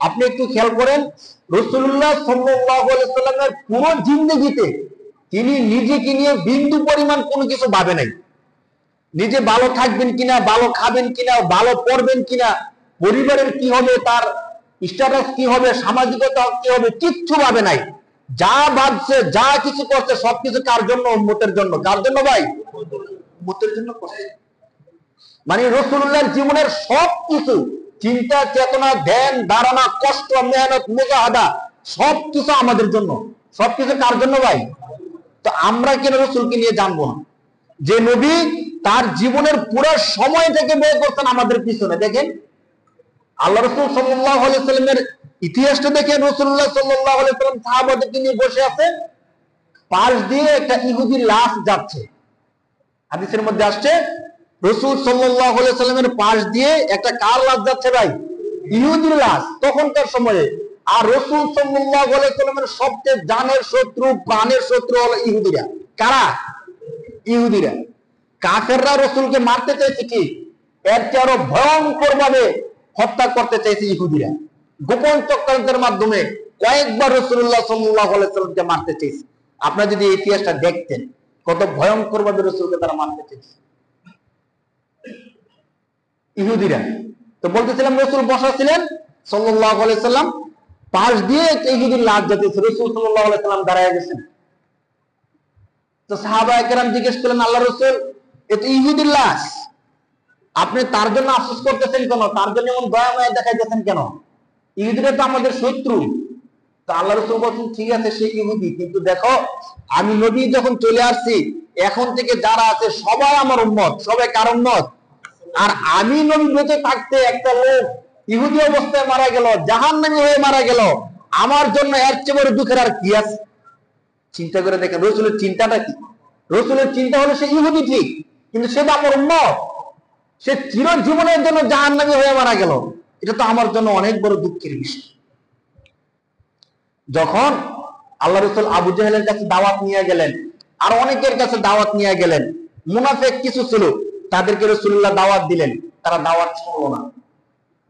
আপনি একটু খেয়াল করেন, রাসূলুল্লাহ সাল্লাল্লাহু আলাইহি সাল্লামের পুরো জিন্দেগিতে তিনি নিজেকে নিয়ে বিন্দু পরিমাণ কোনো কিছু ভাবে নাই। নিজে ভালো থাকবেন কিনা, ভালো খাবেন কিনা, ভালো পড়বেন কিনা, পরিবারের কি হবে, তার স্ট্যাটাস কি হবে, সামাজিকতা কি হবে, কিচ্ছু ভাবে নাই। যা ভাবছে, যা কিছু করছে, সবকিছু কার জন্য? উম্মতের জন্য। কার জন্য ভাই? উম্মতের জন্য করছে। মানে রাসূলুল্লাহর জীবনের সবকিছু, চিন্তা, চেতনা, ধ্যান, ধারণা, কষ্ট, মেহনত, মুজাহাদা, সবকিছু আমাদের জন্য। সবকিছু কার জন্য ভাই? তো আমরা কেন রাসূলকে নিয়ে জানবো না? যে নবী তার জীবনের পুরো সময়টাকে ব্যয় করতেন আমাদের পিছনে। দেখেন আল্লাহ রাসূল সাল্লাল্লাহু আলাইহি সাল্লামের ইতিহাসটা দেখেন। রাসূলুল্লাহ সাল্লাল্লাহু আলাইহি সাল্লাম সাহাবাদেরকে নিয়ে বসে আছে, পাশ দিয়ে একটা ইহুদির লাশ যাচ্ছে। হাদিসের মধ্যে আসছে রাসূল সাল্লাল্লাহু আলাইহি সাল্লামের পাশ দিয়ে একটা কার লাশ যাচ্ছে ভাই? ইহুদির লাশ। তখনকার সময়ে। আর রাসূল সাল্লাল্লাহু আলাইহি সাল্লামের সবচেয়ে জানের শত্রু, প্রাণের শত্রু হলো ইহুদিরা। কারা? ইহুদিরা। কাফেররা রাসূলকে মারতে চাইছে, কি এর চেয়ে আরো ভয়ঙ্কর ভাবে হত্যা করতে চাইছে ইহুদিরা। গোপন চক্রান্তের মাধ্যমে কয়েকবার রাসূলুল্লাহ সাল্লাল্লাহু আলাইহি সাল্লামকে মারতে চাইছে। আপনারা যদি ইতিহাসটা দেখতেন, কত ভয়ঙ্কর ভাবে রাসূলকে তারা মারতে চাইছে ইহুদিরা। তো বলতেছিলাম, রাসূল বসা ছিলেন সাল্লাল্লাহু আলাইহি সাল্লাম, পাশ দিয়ে একটা ইহুদির লাশ যাচ্ছে, রাসূল সাল্লাল্লাহু আলাইহি সাল্লাম দাঁড়ায় গেছেন। তো সাহাবায়ে কেরাম জিজ্ঞেস করলেন, আল্লাহর রাসূল, এটা ইহুদির লাশ, আপনি তার জন্য আফসোস করতেছেন কেন? তার জন্য এমন দয়া মায়া দেখাইতেছেন কেন? ইহুদিরা তো আমাদের শত্রু। তো আল্লাহ রাসূল বলেন, ঠিক আছে সে ইহুদি, কিন্তু দেখো আমি নবী যখন চলে আসছি, এখন থেকে যারা আছে সবাই আমার উম্মত। সবাই কার উম্মত? আর আমি নবী বেঁচে থাকতে একটা লোক ইহুদি অবস্থায় মারা গেল, জাহান্নামী হয়ে মারা গেল, আমার জন্য এর চেয়ে বড় দুঃখের আর কি আছে? চিন্তা করে দেখেন রাসূলের চিন্তাটা কি। রাসূলের চিন্তা হলো সে ইহুদি ঠিক, কিন্তু সে তো আমার উম্মত, সে চিরজীবনের জন্য জাহান্নামী হয়ে মারা গেল, এটা তো আমার জন্য অনেক বড় দুঃখের বিষয়। যখন আল্লাহ রাসূল আবু জাহেলের কাছে দাওয়াত নিয়ে গেলেন, আর অনেকের কাছে দাওয়াত নিয়ে গেলেন, মুনাফিক কিছু ছিল, তাদেরকে রাসূলুল্লাহ দাওয়াত দিলেন, তারা দাওয়াত শুনলো না।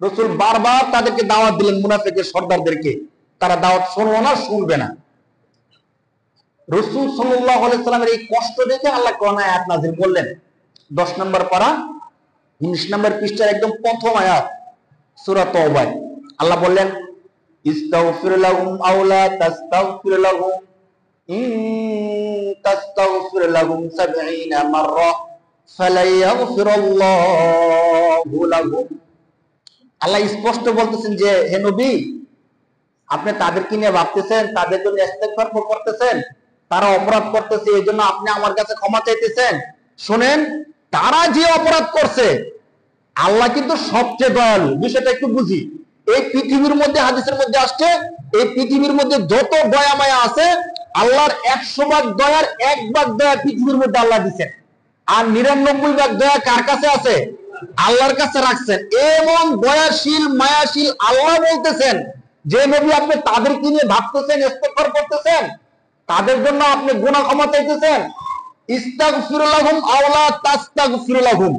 রাসূল বারবার তাদেরকে দাওয়াত দিলেন, মুনাফিকের সর্দারদেরকে, তারা দাওয়াত শুনলো না, শুনবে না। রাসূল সাল্লাল্লাহু আলাইহি সাল্লামের এই কষ্ট দেখে আল্লাহ কোরআনে আয়াত নাযিল করলেন। 10 নম্বর পারা 19 নম্বর পৃষ্ঠার একদম প্রথম আয়াত, সূরা তাওবা। আল্লাহ বললেন, ইস্তাগফির লাহুম আও লা তাস্তাগফির লাহুম ইন তাস্তাগফির লাহুম 70 মাররা ফালা ইয়াগফিরুল্লাহু লাহুম। আল্লাহ স্পষ্ট বলতেছেন যে হে নবী, আপনি তাদেরকে নিয়ে ভাবতেছেন, তাদের জন্য ইস্তেগফার করতেছেন, তারা অপরাধ করতেছে, এই জন্য আপনি আমার কাছে ক্ষমা চাইতেছেন। শুনেন, তারা যে অপরাধ করছে, আল্লাহ কিন্তু সবচেয়ে দয়ালু। বিষয়টা একটু বুঝি। এই পৃথিবীর মধ্যে, হাদিসের মধ্যে আসছে, এই পৃথিবীর মধ্যে যত দয়া মায়া আছে, আল্লাহর 100 ভাগ দয়ার 1 ভাগ দয়া পৃথিবীর মধ্যে আল্লাহ দিচ্ছেন। আর 99 ভাগ দয়া কার কাছে আছে? আল্লাহর কাছে রাখছেন। এমন দয়াশীল, মায়াশীল আল্লাহ বলতেছেন যে নবী আপনি তাদেরকে নিয়ে ভাবতেছেন, ইস্তেগফার করতেছেন, তাদের জন্য আপনি গুনাহ ক্ষমা চাইতেছেন, ইস্তাগফির লাহুম আও লা তাস্তাগফির লাহুম,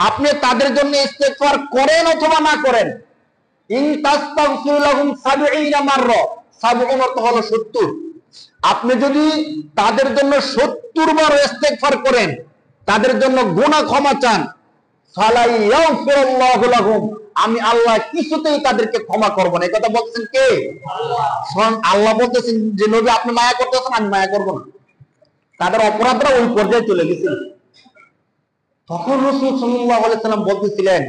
আপনি তাদের জন্য ইস্তেগফার করেন অথবা না করেন, ইন তাস্তাগফির লাহুম 70 মাররা, 70 অর্থ হলো 70, আপনি যদি তাদের জন্য 70 বার ইস্তেগফার করেন, তাদের জন্য গুনাহ ক্ষমা চান, ফালা ইয়াগফিরুল্লাহু লাহুম, আমি আল্লাহ কিছুতেই তাদেরকে ক্ষমা করব না। এই কথা বলছেন কে? আল্লাহ। আল্লাহ বলতেছেন যে নবী আপনি মায়া করতেছেন, আমি মায়া করব না। তাদের অপরাধরা ওই পর্যায়ে চলে গেছে। তখন রাসূল সাল্লাল্লাহু আলাইহি সাল্লাম বলতেছিলেন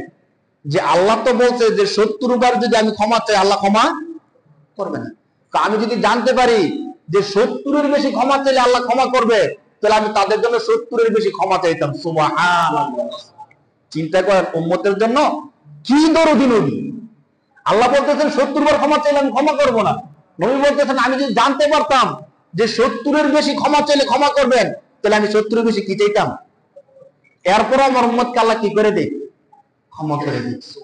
যে আল্লাহ তো বলছে যে 70 বার যদি আমি ক্ষমা চাই, আল্লাহ ক্ষমা করবে না। তো আমি যদি জানতে পারি যে 70 এর বেশি ক্ষমা চাইলে আল্লাহ ক্ষমা করবে, তাহলে আমি তাদের জন্য 70 এর বেশি ক্ষমা চাইতাম। সুবহানাল্লাহ। চিন্তা করেন, উম্মতের জন্য কি দরদি নবী। আল্লাহ বলতেছেন 70 বার ক্ষমা চাইলে আমি ক্ষমা করব না। নবী বলতেছেন আমি যদি জানতে পারতাম যে 70 এর বেশি ক্ষমা চাইলে ক্ষমা করবেন, তাহলে আমি 70 এর বেশি কি চাইতাম। এরপর আমার উম্মতকে আল্লাহ কি করে দেয়? ক্ষমা করে দিচ্ছে।